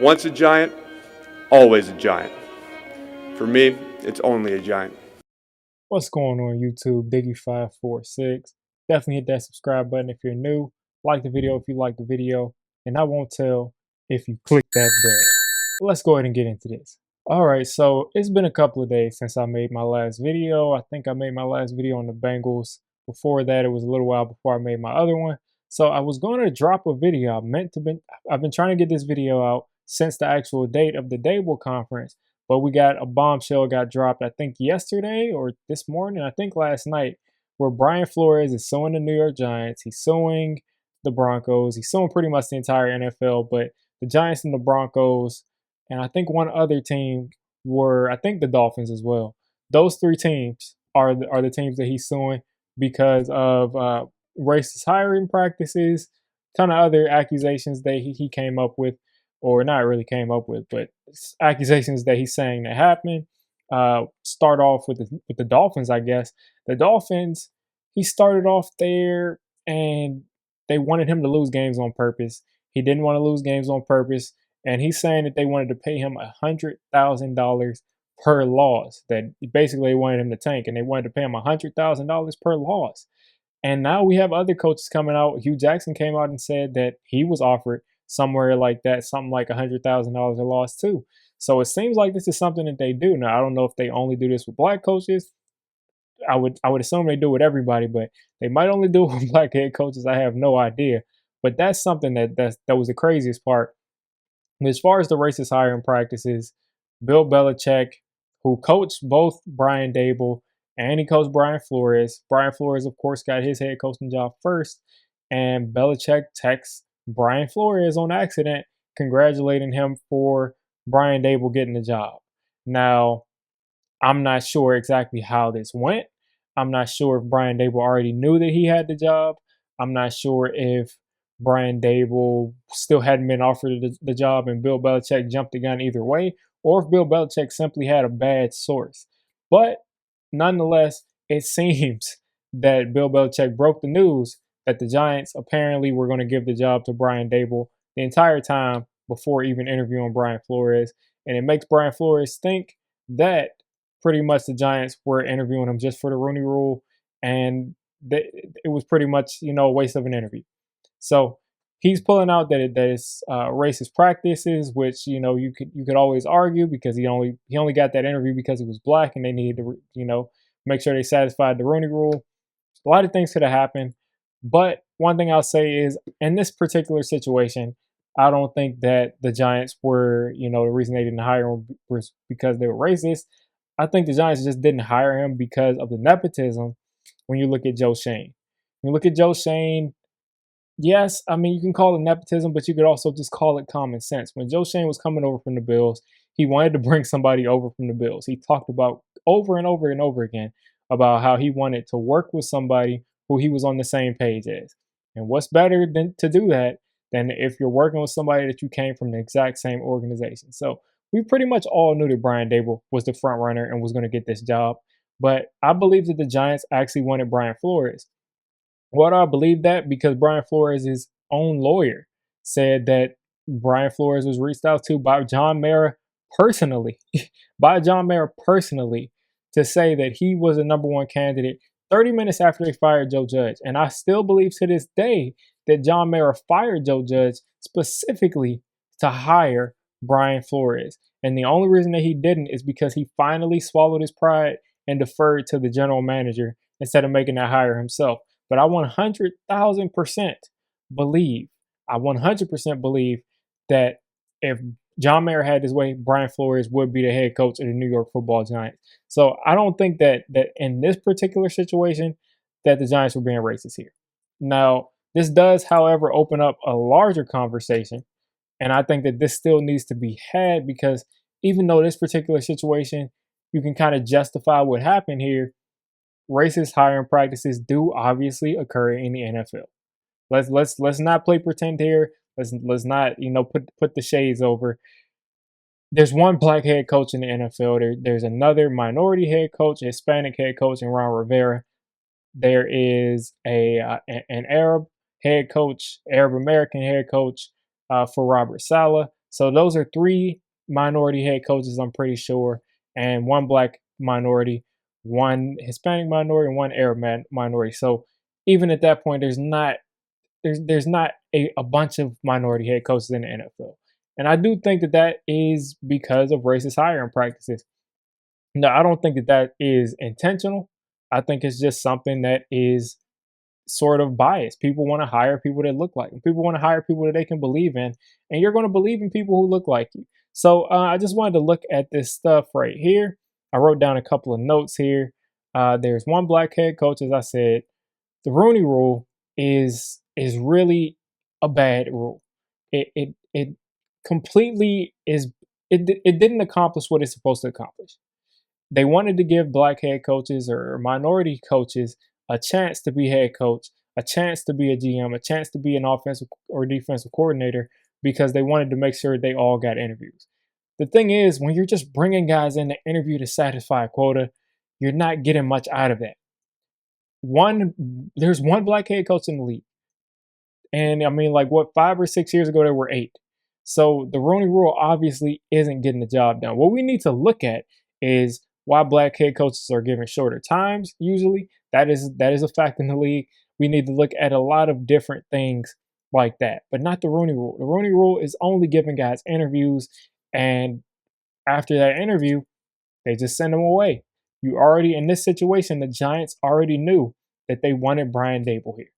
Once a giant, always a giant. For me, it's only a giant. What's going on YouTube? Diggy546. Definitely hit that subscribe button if you're new. Like the video if you like the video. And I won't tell if you click that bell. Let's go ahead and get into this. Alright, so it's been a couple of days since I made my last video. I think I made my last video on the Bengals. Before that, it was a little while before I made my other one. So I was going to drop a video. I've been trying to get this video out since the actual date of the Dable conference. But we got a bombshell got dropped, I think yesterday or this morning, I think last night, where Brian Flores is suing the New York Giants. He's suing the Broncos. He's suing pretty much the entire NFL, but the Giants and the Broncos, and I think one other team I think the Dolphins as well. Those three teams are the teams that he's suing because of racist hiring practices, ton of other accusations that he came up with, or not really came up with, but accusations that he's saying that happened. Start off with the Dolphins, I guess. The Dolphins, he started off there and they wanted him to lose games on purpose. He didn't want to lose games on purpose. And he's saying that they wanted to pay him $100,000 per loss. That basically they wanted him to tank, and they wanted to pay him $100,000 per loss. And now we have other coaches coming out. Hugh Jackson came out and said that he was offered somewhere like that, something like $100,000 a loss too. So it seems like this is something that they do. Now, I don't know if they only do this with black coaches. I would assume they do it with everybody, but they might only do it with black head coaches. I have no idea. But that's something that was the craziest part. As far as the racist hiring practices, Bill Belichick, who coached both Brian Dable and he coached Brian Flores. Brian Flores, of course, got his head coaching job first, and Belichick texts Brian Flores on accident, congratulating him for Brian Dable getting the job. Now, I'm not sure exactly how this went. I'm not sure if Brian Dable already knew that he had the job. I'm not sure if Brian Dable still hadn't been offered the job and Bill Belichick jumped the gun either way, or if Bill Belichick simply had a bad source. But nonetheless, it seems that Bill Belichick broke the news that the Giants apparently were going to give the job to Brian Dable the entire time before even interviewing Brian Flores. And it makes Brian Flores think that pretty much the Giants were interviewing him just for the Rooney Rule, and it was pretty much, a waste of an interview. So he's pulling out that it's racist practices, which you could always argue because he only got that interview because he was black and they needed to make sure they satisfied the Rooney Rule. A lot of things could have happened, but one thing I'll say is in this particular situation, I don't think that the Giants were the reason they didn't hire him was because they were racist. I think the Giants just didn't hire him because of the nepotism. When you look at Joe Schoen, yes, I mean, you can call it nepotism, but you could also just call it common sense. When Joe Schoen was coming over from the Bills, he wanted to bring somebody over from the Bills. He talked about over and over and over again about how he wanted to work with somebody who he was on the same page as. And what's better than to do that than if you're working with somebody that you came from the exact same organization? So we pretty much all knew that Brian Dable was the front runner and was going to get this job. But I believe that the Giants actually wanted Brian Flores. Why do I believe that? Because Brian Flores' own lawyer said that Brian Flores was reached out to by John Mara personally, to say that he was the number one candidate 30 minutes after they fired Joe Judge. And I still believe to this day that John Mara fired Joe Judge specifically to hire Brian Flores. And the only reason that he didn't is because he finally swallowed his pride and deferred to the general manager instead of making that hire himself. But I 100,000% believe, that if John Mara had his way, Brian Flores would be the head coach of the New York Football Giants. So I don't think that in this particular situation that the Giants were being racist here. Now, this does, however, open up a larger conversation. And I think that this still needs to be had because even though this particular situation, you can kind of justify what happened here, racist hiring practices do obviously occur in the NFL. Let's not play pretend here. Let's not put the shades over. There's one black head coach in the NFL. There's another minority head coach, a Hispanic head coach in Ron Rivera. There is an Arab head coach, Arab American head coach for Robert Saleh. So those are 3 minority head coaches, I'm pretty sure, and 1 black minority, 1 Hispanic minority, and 1 Arab minority. So even at that point, there's not a bunch of minority head coaches in the NFL. And I do think that that is because of racist hiring practices. No, I don't think that that is intentional. I think it's just something that is sort of biased. People want to hire people that look like them. People want to hire people that they can believe in, and you're going to believe in people who look like you. So I just wanted to look at this stuff right here. I wrote down a couple of notes here. There's 1 black head coach, as I said. The Rooney Rule is really a bad rule. It completely is. It didn't accomplish what it's supposed to accomplish. They wanted to give black head coaches or minority coaches a chance to be head coach, a chance to be a GM, a chance to be an offensive or defensive coordinator because they wanted to make sure they all got interviews. The thing is, when you're just bringing guys in to interview to satisfy a quota, you're not getting much out of that. There's 1 black head coach in the league. And I mean, like, what, 5 or 6 years ago, there were 8. So the Rooney Rule obviously isn't getting the job done. What we need to look at is why black head coaches are given shorter times. Usually, that is a fact in the league. We need to look at a lot of different things like that, but not the Rooney Rule. The Rooney Rule is only giving guys interviews, and after that interview, they just send them away. You already, in this situation, the Giants already knew that they wanted Brian Dable here.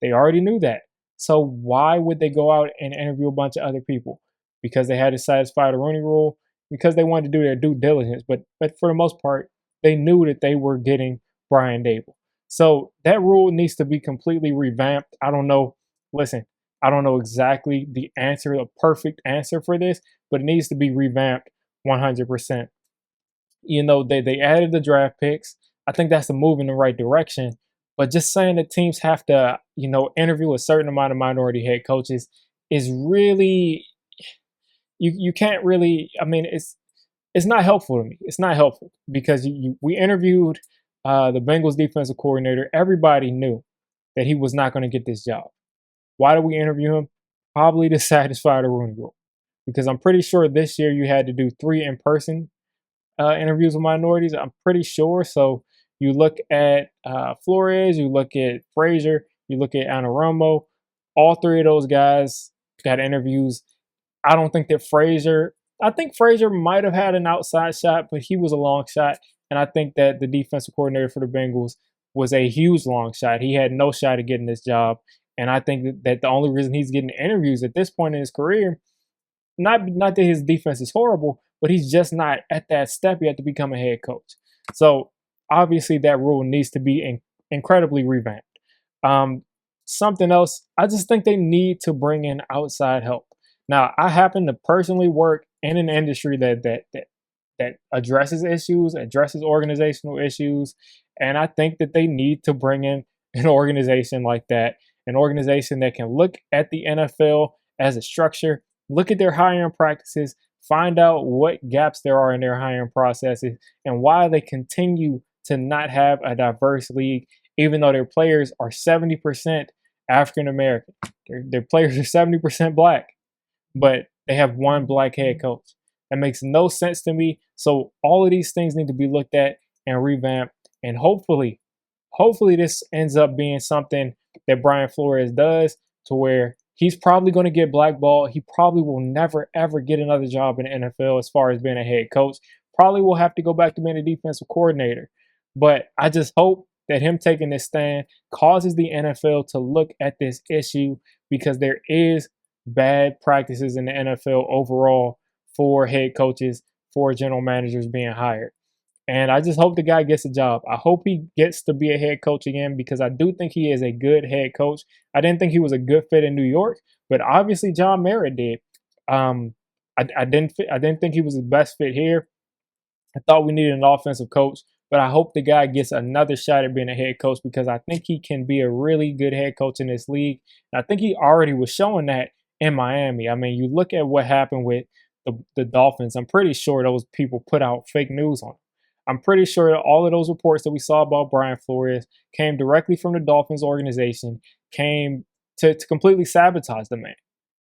They already knew that. So why would they go out and interview a bunch of other people? Because they had to satisfy the Rooney Rule, because they wanted to do their due diligence. But for the most part, they knew that they were getting Brian Dable. So that rule needs to be completely revamped. I don't know. Listen, I don't know exactly the answer, the perfect answer for this, but it needs to be revamped 100%. They added the draft picks. I think that's a move in the right direction. But just saying that teams have to, interview a certain amount of minority head coaches is really, you can't really. I mean, it's not helpful to me. It's not helpful because we interviewed the Bengals defensive coordinator. Everybody knew that he was not going to get this job. Why did we interview him? Probably to satisfy the Rooney Rule, because I'm pretty sure this year you had to do 3 in-person interviews with minorities. I'm pretty sure. So you look at Flores, you look at Frazier, you look at Anaromo. All 3 of those guys got interviews. I don't think that I think Frazier might have had an outside shot, but he was a long shot. And I think that the defensive coordinator for the Bengals was a huge long shot. He had no shot at getting this job. And I think that the only reason he's getting interviews at this point in his career, not that his defense is horrible, but he's just not at that step yet to become a head coach. So obviously that rule needs to be incredibly revamped. Something else, I just think they need to bring in outside help. Now, I happen to personally work in an industry that addresses issues, addresses organizational issues, and I think that they need to bring in an organization like that, an organization that can look at the NFL as a structure, look at their hiring practices, find out what gaps there are in their hiring processes, and why they continue to not have a diverse league, even though their players are 70% African American. Their players are 70% black, but they have 1 black head coach. That makes no sense to me. So all of these things need to be looked at and revamped. And hopefully this ends up being something that Brian Flores does, to where he's probably going to get blackballed. He probably will never, ever get another job in the NFL as far as being a head coach. Probably will have to go back to being a defensive coordinator. But I just hope that him taking this stand causes the NFL to look at this issue, because there is bad practices in the NFL overall for head coaches, for general managers being hired. And I just hope the guy gets a job. I hope he gets to be a head coach again, because I do think he is a good head coach. I didn't think he was a good fit in New York, but obviously John Merritt did. I didn't think he was the best fit here. I thought we needed an offensive coach, but I hope the guy gets another shot at being a head coach, because I think he can be a really good head coach in this league. And I think he already was showing that in Miami. I mean, you look at what happened with the Dolphins. I'm pretty sure those people put out fake news on him. I'm pretty sure that all of those reports that we saw about Brian Flores came directly from the Dolphins organization, came to completely sabotage the man.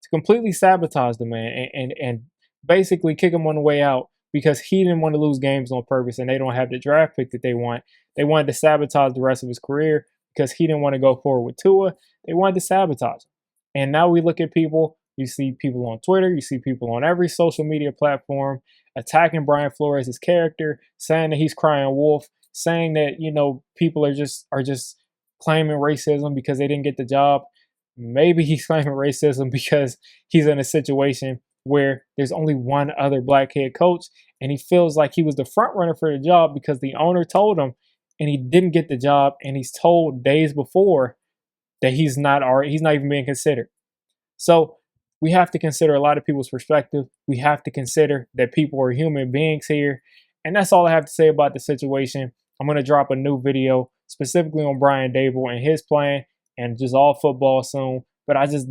to completely sabotage the man and basically kick him on the way out because he didn't want to lose games on purpose and they don't have the draft pick that they want. They wanted to sabotage the rest of his career because he didn't want to go forward with Tua. They wanted to sabotage him. And now we look at people, you see people on Twitter, you see people on every social media platform attacking Brian Flores' his character, saying that he's crying wolf, saying that, people are just claiming racism because they didn't get the job. Maybe he's claiming racism because he's in a situation where there's only one other black head coach and he feels like he was the front runner for the job because the owner told him and he didn't get the job, and he's told days before that he's not even being considered. So we have to consider a lot of people's perspective. We have to consider that people are human beings here. And that's all I have to say about the situation. I'm going to drop a new video specifically on Brian Dable and his plan and just all football soon. But I just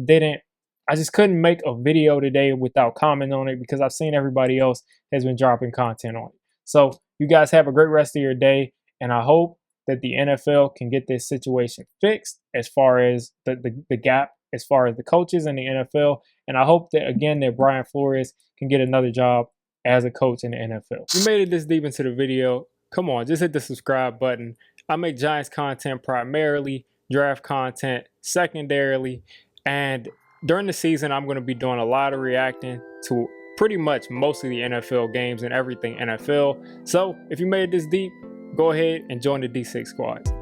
couldn't make a video today without commenting on it because I've seen everybody else has been dropping content on it. So you guys have a great rest of your day. And I hope that the NFL can get this situation fixed as far as the gap, as far as the coaches in the NFL. And I hope that, again, that Brian Flores can get another job as a coach in the NFL. If you made it this deep into the video, come on, just hit the subscribe button. I make Giants content primarily, draft content secondarily, and during the season, I'm going to be doing a lot of reacting to pretty much most of the NFL games and everything NFL. So if you made it this deep, go ahead and join the D6 squad.